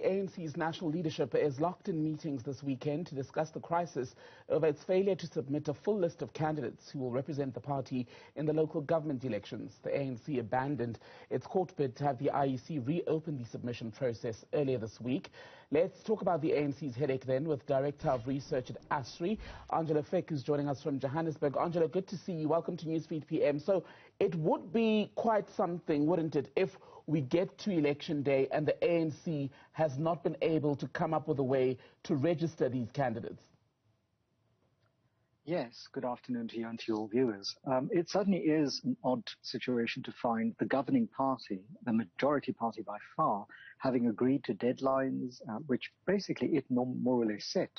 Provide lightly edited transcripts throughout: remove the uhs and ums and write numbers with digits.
ANC's national leadership is locked in meetings this weekend to discuss the crisis over its failure to submit a full list of candidates who will represent the party in the local government elections. The ANC abandoned its court bid to have the IEC reopen the submission process earlier this week. Let's talk about the ANC's headache then with Director of Research at ASRI, Angela Fick, who's joining us from Johannesburg. Angela, good to see you. Welcome to Newsfeed PM. So it would be quite something, wouldn't it, if we get to election day and the ANC has not been able to come up with a way to register these candidates? Yes, good afternoon to you and to your viewers. It certainly is an odd situation to find the governing party, the majority party by far, having agreed to deadlines which basically it more or less set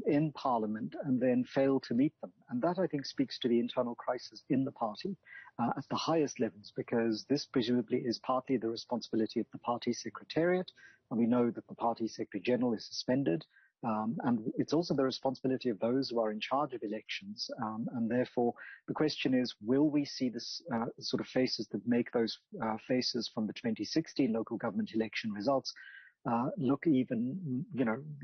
in Parliament and then failed to meet them. And that, I think, speaks to the internal crisis in the party at the highest levels, because this presumably is partly the responsibility of the party secretariat. And we know that the party secretary general is suspended. And it's also the responsibility of those who are in charge of elections. And therefore, the question is, will we see this sort of faces that make those faces from the 2016 local government election results look even,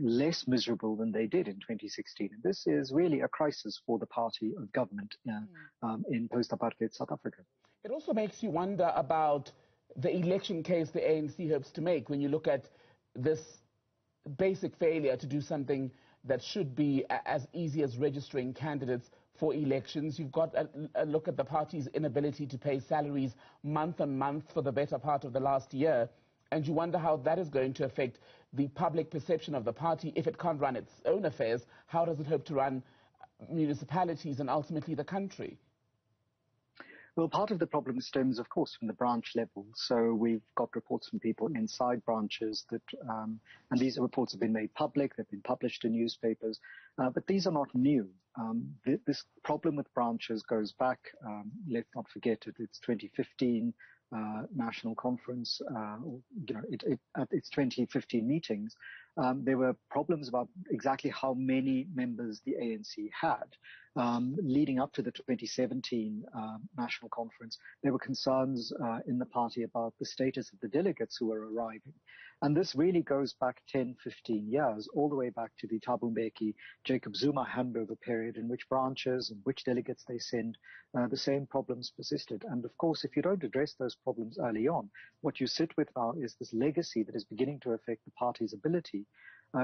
less miserable than they did in 2016? And this is really a crisis for the party of government in post-apartheid South Africa. It also makes you wonder about the election case the ANC hopes to make when you look at this basic failure to do something that should be as easy as registering candidates for elections. You've got a look at the party's inability to pay salaries month on month for the better part of the last year. And you wonder how that is going to affect the public perception of the party. If it can't run its own affairs, how does it hope to run municipalities and ultimately the country? Well, part of the problem stems, of course, from the branch level. So we've got reports from people inside branches that, and these reports have been made public, they've been published in newspapers, but these are not new. This problem with branches goes back, let's not forget it, it's 2015 national conference, at its 2015 meetings. There were problems about exactly how many members the ANC had. Leading up to the 2017 national conference, there were concerns in the party about the status of the delegates who were arriving. And this really goes back 10, 15 years, all the way back to the Thabo Mbeki, Jacob Zuma handover period, in which branches and which delegates they send, the same problems persisted. And of course, if you don't address those problems early on, what you sit with now is this legacy that is beginning to affect the party's ability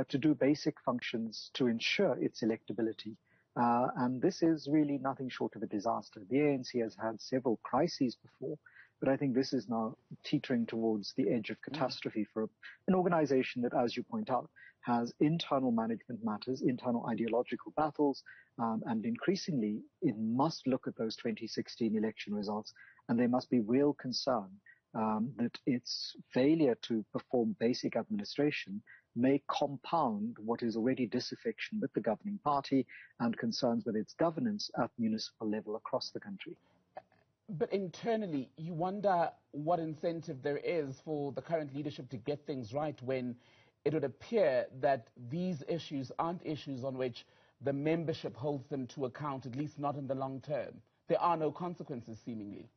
to do basic functions to ensure its electability. And this is really nothing short of a disaster. The ANC has had several crises before, but I think this is now teetering towards the edge of catastrophe for an organization that, as you point out, has internal management matters, internal ideological battles, and increasingly it must look at those 2016 election results, and there must be real concern that its failure to perform basic administration may compound what is already disaffection with the governing party and concerns with its governance at municipal level across the country. But internally, you wonder what incentive there is for the current leadership to get things right when it would appear that these issues aren't issues on which the membership holds them to account, at least not in the long term. There are no consequences, seemingly.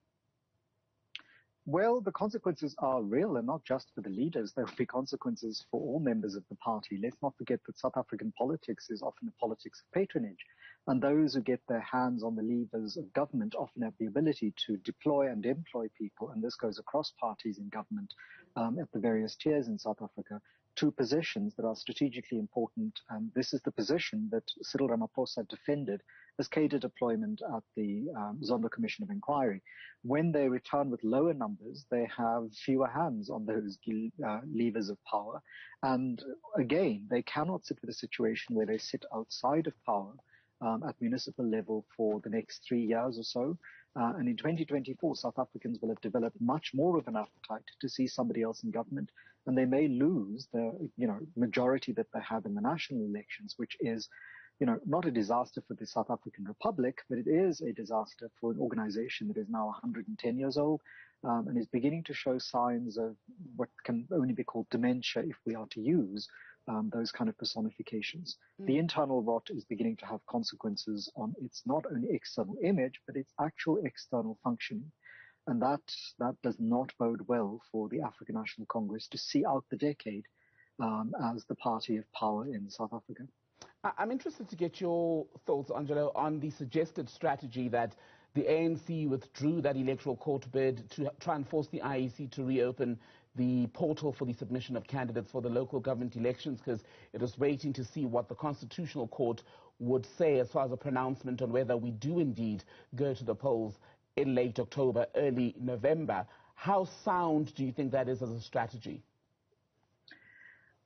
Well, the consequences are real, and not just for the leaders. There will be consequences for all members of the party. Let's not forget that South African politics is often a politics of patronage, and those who get their hands on the levers of government often have the ability to deploy and employ people, and this goes across parties in government at the various tiers in South Africa, to positions that are strategically important. And this is the position that Cyril Ramaphosa defended as cadre deployment at the Zondo Commission of Inquiry. When they return with lower numbers, they have fewer hands on those levers of power. And again, they cannot sit with a situation where they sit outside of power at municipal level for the next 3 years or so. And in 2024, South Africans will have developed much more of an appetite to see somebody else in government, and they may lose the majority that they have in the national elections, which is not a disaster for the South African Republic, but it is a disaster for an organization that is now 110 years old and is beginning to show signs of what can only be called dementia if we are to use those kind of personifications. The internal rot is beginning to have consequences on its not only external image, but its actual external functioning. And that does not bode well for the African National Congress to see out the decade as the party of power in South Africa. I'm interested to get your thoughts, Angelo, on the suggested strategy that the ANC withdrew that electoral court bid to try and force the IEC to reopen the portal for the submission of candidates for the local government elections, because it was waiting to see what the Constitutional Court would say as far as a pronouncement on whether we do indeed go to the polls in late October, early November. How sound do you think that is as a strategy?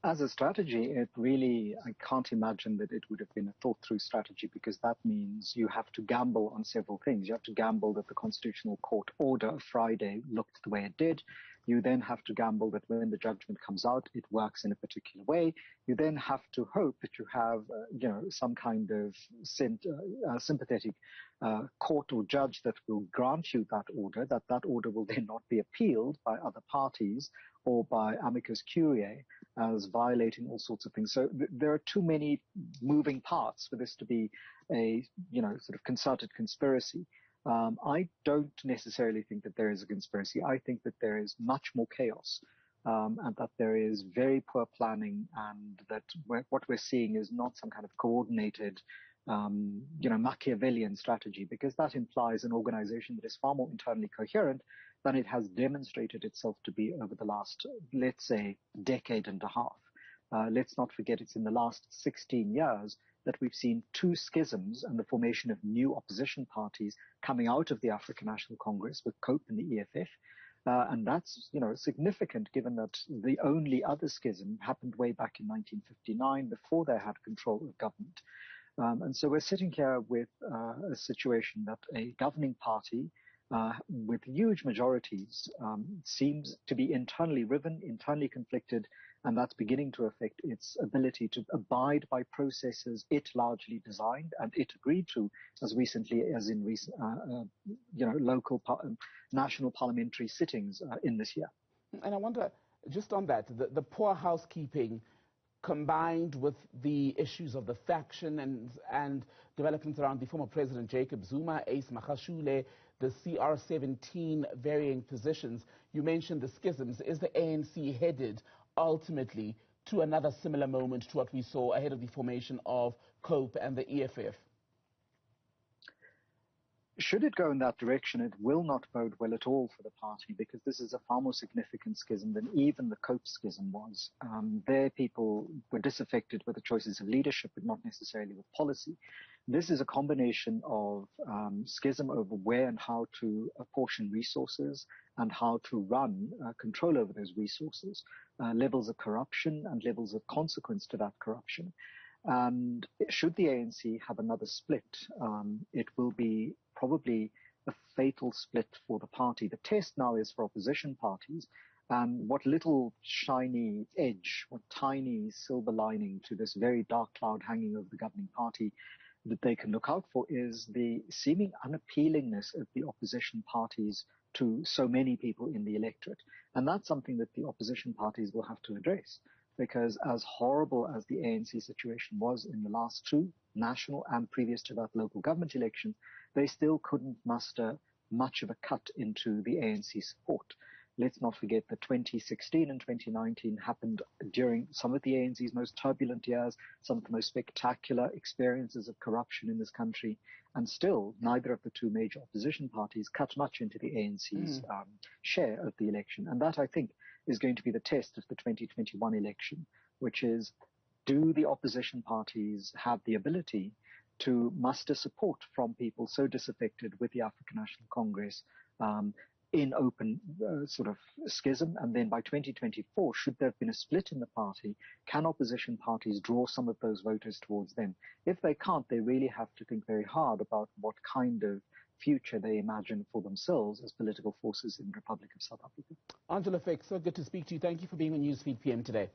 As a strategy, I can't imagine that it would have been a thought-through strategy, because that means you have to gamble on several things. You have to gamble that the Constitutional Court order Friday looked the way it did. You then have to gamble that when the judgment comes out, it works in a particular way. You then have to hope that you have, some kind of sympathetic court or judge that will grant you that order will then not be appealed by other parties or by amicus curiae as violating all sorts of things. So there are too many moving parts for this to be a, sort of concerted conspiracy. I don't necessarily think that there is a conspiracy. I think that there is much more chaos, and that there is very poor planning, and that what we're seeing is not some kind of coordinated, Machiavellian strategy, because that implies an organization that is far more internally coherent than it has demonstrated itself to be over the last, let's say, decade and a half. Let's not forget it's in the last 16 years that we've seen two schisms and the formation of new opposition parties coming out of the African National Congress with COPE and the EFF. And that's, significant, given that the only other schism happened way back in 1959 before they had control of government. And so we're sitting here with a situation that a governing party with huge majorities seems to be internally riven, internally conflicted, and that's beginning to affect its ability to abide by processes it largely designed and it agreed to as recently as in recent, national parliamentary sittings in this year. And I wonder, just on that, the poor housekeeping combined with the issues of the faction and developments around the former President Jacob Zuma, Ace Magashule, the CR17 varying positions. You mentioned the schisms. Is the ANC headed ultimately to another similar moment to what we saw ahead of the formation of COPE and the EFF? Should it go in that direction, it will not bode well at all for the party, because this is a far more significant schism than even the COPE schism was. There people were disaffected with the choices of leadership, but not necessarily with policy. This is a combination of schism over where and how to apportion resources and how to run control over those resources, levels of corruption and levels of consequence to that corruption. And should the ANC have another split, it will be probably a fatal split for the party. The test now is for opposition parties, and what little shiny edge, what tiny silver lining to this very dark cloud hanging over the governing party that they can look out for is the seeming unappealingness of the opposition parties to so many people in the electorate. And that's something that the opposition parties will have to address, because as horrible as the ANC situation was in the last two, national and previous to that local government election, they still couldn't muster much of a cut into the ANC support. Let's not forget that 2016 and 2019 happened during some of the ANC's most turbulent years, some of the most spectacular experiences of corruption in this country, and still neither of the two major opposition parties cut much into the ANC's share of the election. And that, I think, is going to be the test of the 2021 election, which is, do the opposition parties have the ability to muster support from people so disaffected with the African National Congress in open sort of schism? And then by 2024, should there have been a split in the party, can opposition parties draw some of those voters towards them? If they can't, they really have to think very hard about what kind of future they imagine for themselves as political forces in the Republic of South Africa. Angelo Fick, so good to speak to you. Thank you for being on Newsfeed PM today.